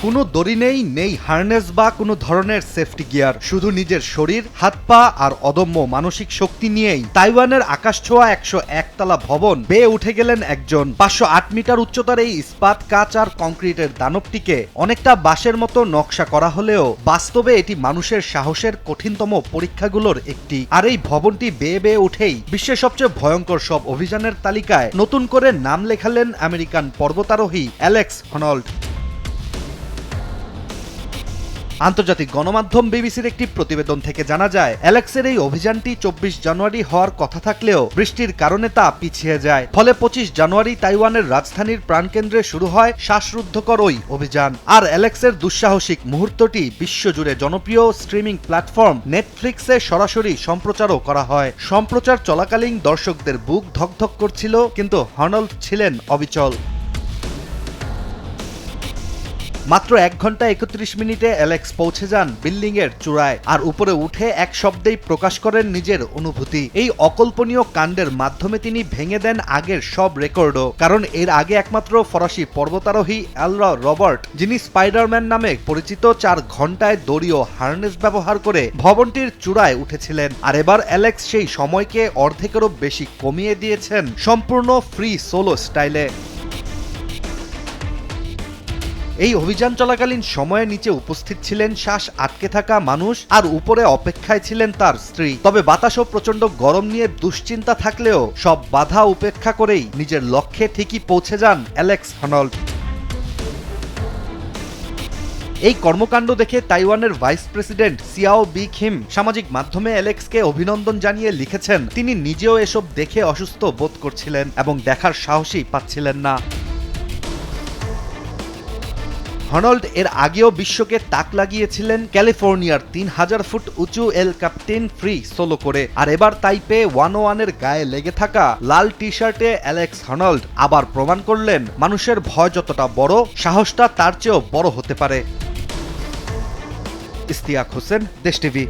কোনো দড়ি নেই হার্নেস বা কোনো ধরনের সেফটি গিয়ার, শুধু নিজের শরীর, হাত পা আর অদম্য মানসিক শক্তি নিয়েই তাইওয়ানের আকাশ ছোঁয়া 101 তলা ভবন বেয়ে উঠে গেলেন একজন। 508 মিটার উচ্চতার এই ইস্পাত, কাঁচ আর কংক্রিটের দানবটিকে অনেকটা বাঁশের মতো নকশা করা হলেও বাস্তবে এটি মানুষের সাহসের কঠিনতম পরীক্ষাগুলোর একটি। আর এই ভবনটি বেয়ে উঠেই বিশ্বের সবচেয়ে ভয়ঙ্কর সব অভিযানের তালিকায় নতুন করে নাম লেখালেন আমেরিকান পর্বতারোহী অ্যালেক্স হনল্ড। আন্তর্জাতিক গণমাধ্যম বিবিসির একটি প্রতিবেদন থেকে জানা যায়, অ্যালেক্সের এই অভিযানটি 24 জানুয়ারি হওয়ার কথা থাকলেও বৃষ্টির কারণে তা পিছিয়ে যায়। ফলে 25 জানুয়ারি তাইওয়ানের রাজধানীর প্রাণকেন্দ্রে শুরু হয় শ্বাসরুদ্ধকর ওই অভিযান। আর অ্যালেক্সের দুঃসাহসিক মুহূর্তটি বিশ্বজুড়ে জনপ্রিয় স্ট্রিমিং প্ল্যাটফর্ম নেটফ্লিক্সে সরাসরি সম্প্রচারও করা হয়। সম্প্রচার চলাকালীন দর্শকদের বুক ধকধক করছিল, কিন্তু হনল্ড ছিলেন অবিচল। মাত্র 1 ঘন্টা 31 মিনিটে অ্যালেক্স পৌঁছে যান বিল্ডিং এর চূড়ায়, আর উপরে উঠে এক শব্দেই প্রকাশ করেন নিজের অনুভূতি। এই অকল্পনীয় কাণ্ডের মাধ্যমে তিনি ভেঙে দেন আগের সব রেকর্ডও, কারণ এর আগে একমাত্র ফরাসি পর্বতারোহী অ্যালরা রবার্ট, যিনি স্পাইডারম্যান নামে পরিচিত, 4 ঘন্টায় দড়ি ও হার্নেস ব্যবহার করে ভবনটির চূড়ায় উঠেছিলেন। আর এবার অ্যালেক্স সেই সময়কে অর্ধেকেরও বেশি কমিয়ে দিয়েছেন সম্পূর্ণ ফ্রি সোলো স্টাইলে। এই অভিযান চলাকালীন সময়ে নিচে উপস্থিত ছিলেন শ্বাস আটকে থাকা মানুষ, আর উপরে অপেক্ষায় ছিলেন তার স্ত্রী। তবে বাতাস ও প্রচন্ড গরম নিয়ে দুশ্চিন্তা থাকলেও সব বাধা উপেক্ষা করেই নিজের লক্ষ্যে ঠিকই পৌঁছে যান অ্যালেক্স হনল্ড। এই কর্মকাণ্ড দেখে তাইওয়ানের ভাইস প্রেসিডেন্ট সিয়াও বি খিম সামাজিক মাধ্যমে অ্যালেক্সকে অভিনন্দন জানিয়ে লিখেছেন, তিনি নিজেও এসব দেখে অসুস্থ বোধ করছিলেন এবং দেখার সাহসই পাচ্ছিলেন না। হনল্ড এর আগেও বিশ্বকে তাক লাগিয়েছিলেন ক্যালিফোর্নিয়ার 3000 ফুট উঁচু এল ক্যাপ্টেন ফ্রি সোলো করে। আর এবার তাইপে 101 এর গায়ে লেগে থাকা লাল টি শার্টে অ্যালেক্স হনল্ড আবার প্রমাণ করলেন, মানুষের ভয় যতটা বড়, সাহসটা তার চেয়েও বড় হতে পারে। ইশতিয়াক হোসেন, দেশ টিভি।